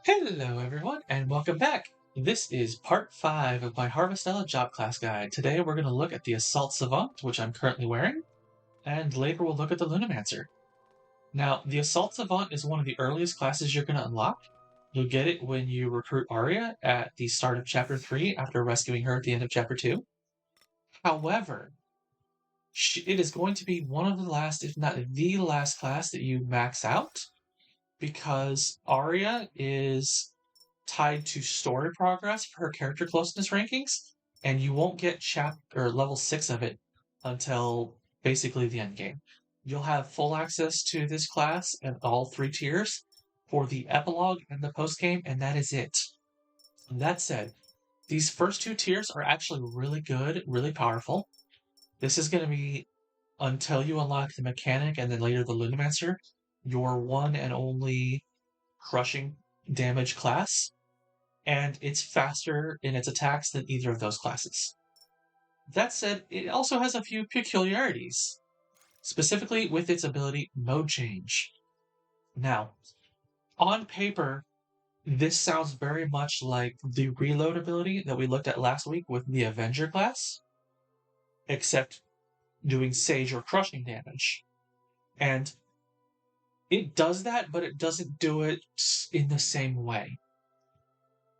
Hello everyone and welcome back. This is part 5 of my Harvestella job class guide. Today we're going to look at the Assault Savant, which I'm currently wearing, and later we'll look at the Lunamancer. Now, the Assault Savant is one of the earliest classes you're going to unlock. You'll get it when you recruit Arya at the start of Chapter 3 after rescuing her at the end of Chapter 2. However, it is going to be one of the last, if not the last class that you max out, because Arya is tied to story progress for her character closeness rankings, and you won't get chapter or level 6 of it until basically the end game. You'll have full access to this class and all 3 tiers for the epilogue and the post game, and that is it. That said, these first 2 tiers are actually really good, really powerful. This is going to be until you unlock the mechanic and then later the Lunamancer, your one and only crushing damage class, and it's faster in its attacks than either of those classes. That said, it also has a few peculiarities, specifically with its ability Mode Change. Now, on paper, this sounds very much like the reload ability that we looked at last week with the Avenger class, except doing Sage or Crushing damage. And it does that, but it doesn't do it in the same way.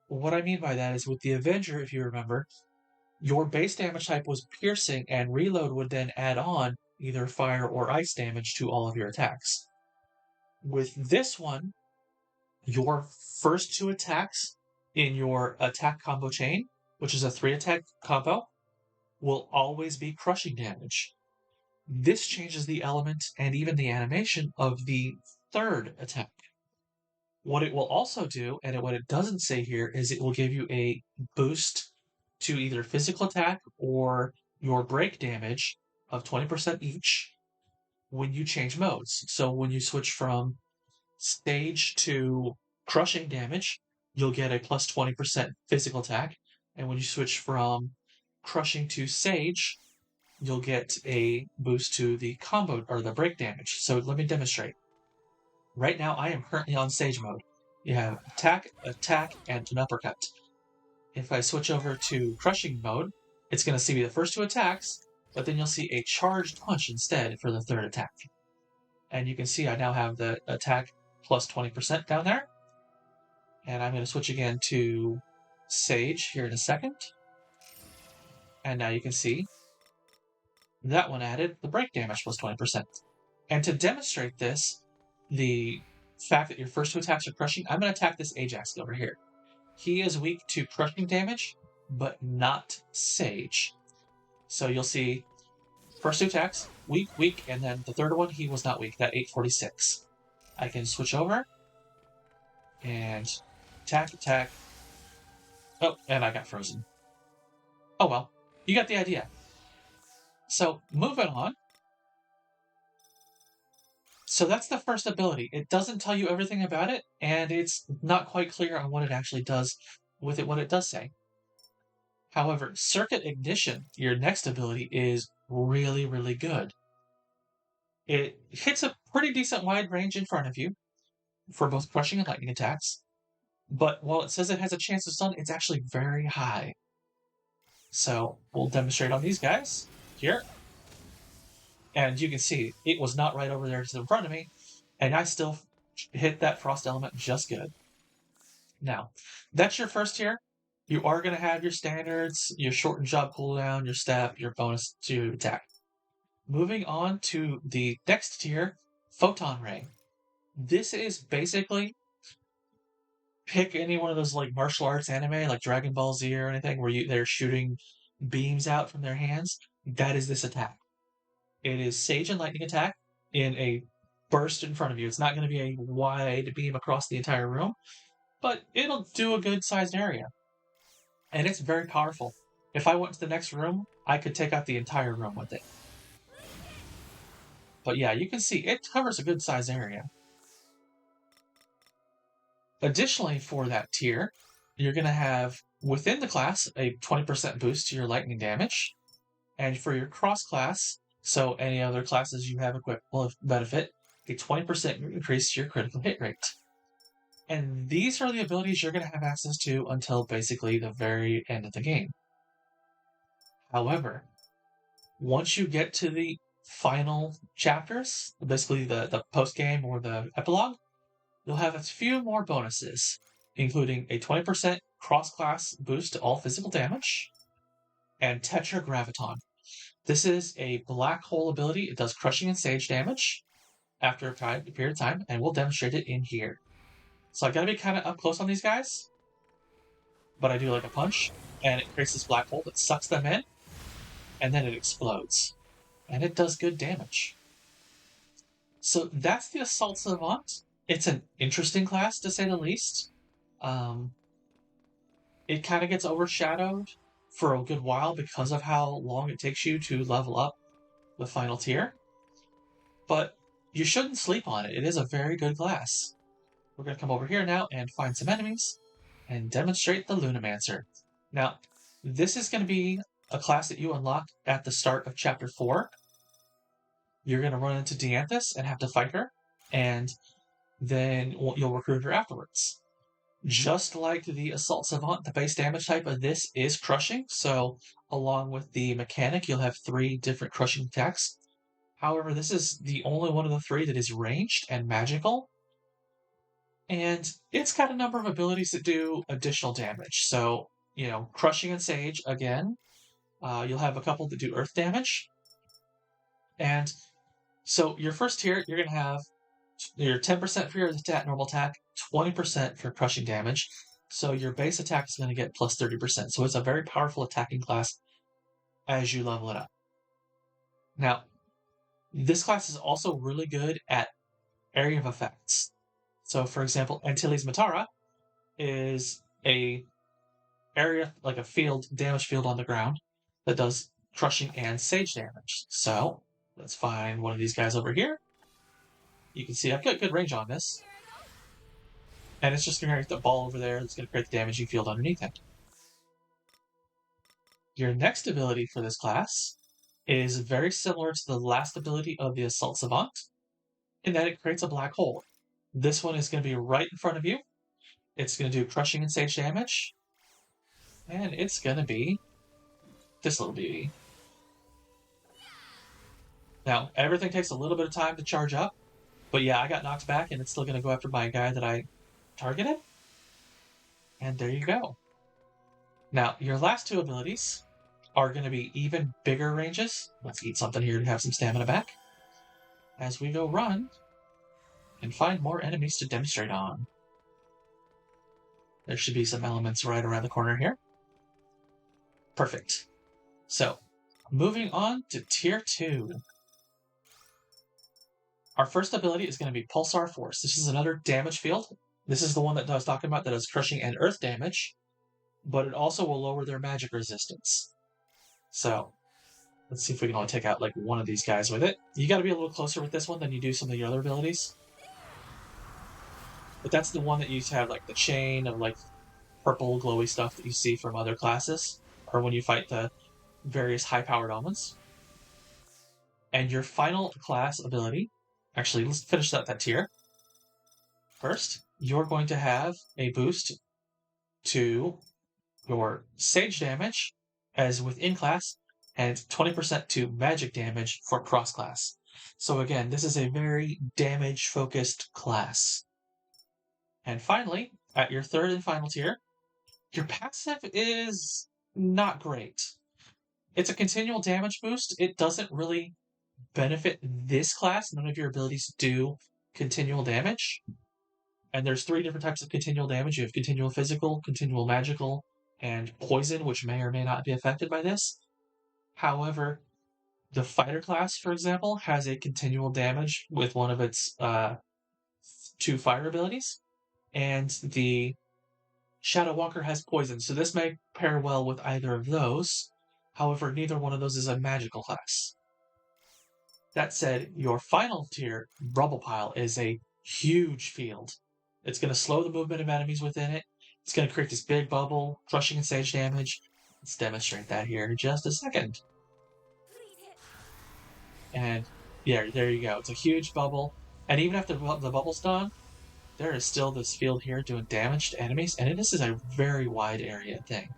What I mean by that is with the Avenger, if you remember, your base damage type was piercing, and reload would then add on either fire or ice damage to all of your attacks. With this one, your first 2 attacks in your attack combo chain, which is a 3 attack combo, will always be crushing damage. This changes the element and even the animation of the 3rd attack. What it will also do, and what it doesn't say here, is it will give you a boost to either physical attack or your break damage of 20% each when you change modes. So when you switch from stage to crushing damage, you'll get a plus 20% physical attack. And when you switch from crushing to sage, you'll get a boost to the combo or the break damage. So let me demonstrate. Right now, I am currently on sage mode. You have attack, and an uppercut. If I switch over to crushing mode, it's going to see the first 2 attacks, but then you'll see a charged punch instead for the 3rd attack. And you can see I now have the attack plus 20% down there. And I'm going to switch again to Sage here in a second. And now you can see that one added the break damage plus 20%. And to demonstrate this, the fact that your first 2 attacks are crushing, I'm going to attack this Ajax over here. He is weak to crushing damage, but not Sage. So you'll see first 2 attacks, weak, and then the 3rd one, he was not weak, that 846. I can switch over, and attack. Oh, and I got frozen. Oh well, you got the idea. So, moving on. So that's the first ability. It doesn't tell you everything about it, and it's not quite clear on what it actually does with it, what it does say. However, Circuit Ignition, your next ability, is really, really good. It hits a pretty decent wide range in front of you for both crushing and lightning attacks, but while it says it has a chance to stun, it's actually very high. So we'll demonstrate on these guys here. And you can see it was not right over there in front of me, and I still hit that frost element just good. Now, that's your first tier. You are going to have your standards, your shortened job cooldown, your step, your bonus to attack. Moving on to the next tier, Photon Ray. This is basically pick any one of those like martial arts anime, like Dragon Ball Z or anything, where they're shooting beams out from their hands. That is this attack. It is Sage and Lightning attack in a burst in front of you. It's not going to be a wide beam across the entire room, but it'll do a good sized area. And it's very powerful. If I went to the next room, I could take out the entire room with it. But yeah, you can see it covers a good sized area. Additionally, for that tier, you're going to have within the class a 20% boost to your lightning damage. And for your cross class, so any other classes you have equipped will benefit, a 20% increase to your critical hit rate. And these are the abilities you're going to have access to until basically the very end of the game. However, once you get to the final chapters, basically the post-game or the epilogue, you'll have a few more bonuses, including a 20% cross-class boost to all physical damage, and Tetragraviton. This is a black hole ability. It does crushing and sage damage after a period of time, and we'll demonstrate it in here. So I gotta be kind of up close on these guys, but I do like a punch, and it creates this black hole that sucks them in, and then it explodes. And it does good damage. So that's the Assault Savant. It's an interesting class, to say the least. It kind of gets overshadowed for a good while because of how long it takes you to level up the final tier. But you shouldn't sleep on it. It is a very good class. We're going to come over here now and find some enemies and demonstrate the Lunamancer. Now, this is going to be a class that you unlock at the start of Chapter 4. You're going to run into Dianthus and have to fight her, and then you'll recruit her afterwards. Just like the Assault Savant, the base damage type of this is crushing, so along with the mechanic, you'll have 3 different crushing attacks. However, this is the only one of the 3 that is ranged and magical, and it's got a number of abilities that do additional damage. So, crushing and sage, again, you'll have a couple that do earth damage, and so your first tier, you're going to have your 10% for your normal attack, 20% for crushing damage. So your base attack is going to get plus 30%. So it's a very powerful attacking class as you level it up. Now, this class is also really good at area of effects. So for example, Antilles Matara is a area, like a field, damage field on the ground that does crushing and sage damage. So let's find one of these guys over here. You can see I've got good range on this. And it's just going to create the ball over there that's going to create the damaging field underneath it. Your next ability for this class is very similar to the last ability of the Assault Savant, in that it creates a black hole. This one is going to be right in front of you. It's going to do crushing and sage damage. And it's going to be this little beauty. Now, everything takes a little bit of time to charge up. But yeah, I got knocked back, and it's still going to go after my guy that I targeted. And there you go. Now, your last 2 abilities are going to be even bigger ranges. Let's eat something here to have some stamina back. As we go run and find more enemies to demonstrate on. There should be some elements right around the corner here. Perfect. So, moving on to Tier 2. Our first ability is going to be Pulsar Force. This is another damage field. This is the one that I was talking about that does crushing and earth damage, but it also will lower their magic resistance. So, let's see if we can only take out like one of these guys with it. You got to be a little closer with this one than you do some of the other abilities. But that's the one that you have like the chain of like purple glowy stuff that you see from other classes, or when you fight the various high-powered omens. And your final class ability, actually, let's finish that tier. First, you're going to have a boost to your sage damage as within class, and 20% to magic damage for cross class. So again, this is a very damage focused class. And finally, at your third and final tier, your passive is not great. It's a continual damage boost. It doesn't really benefit this class. None of your abilities do continual damage. And there's 3 different types of continual damage. You have continual physical, continual magical, and poison, which may or may not be affected by this. However, the fighter class, for example, has a continual damage with one of its 2 fire abilities, and the Shadow Walker has poison, so this may pair well with either of those. However, neither one of those is a magical class. That said, your final tier, Rubble Pile, is a huge field. It's going to slow the movement of enemies within it. It's going to create this big bubble, crushing and sage damage. Let's demonstrate that here in just a second. And yeah, there you go. It's a huge bubble. And even after the bubble's done, there is still this field here doing damage to enemies, and this is a very wide area thing.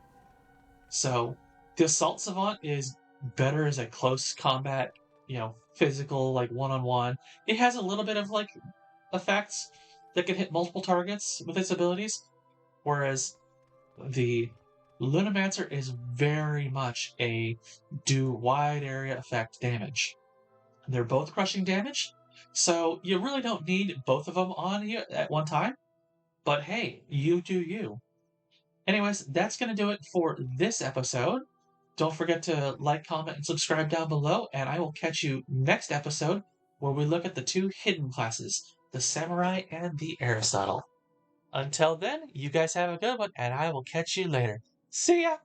So the Assault Savant is better as a close combat, physical, like one-on-one. It has a little bit of like effects that can hit multiple targets with its abilities, whereas the Lunamancer is very much a do wide area effect damage. They're both crushing damage, so you really don't need both of them on you at one time. But hey, you do you. Anyways, that's going to do it for this episode. Don't forget to like, comment, and subscribe down below, and I will catch you next episode where we look at the two hidden classes, the Samurai and the Aristotle. Until then, you guys have a good one, and I will catch you later. See ya!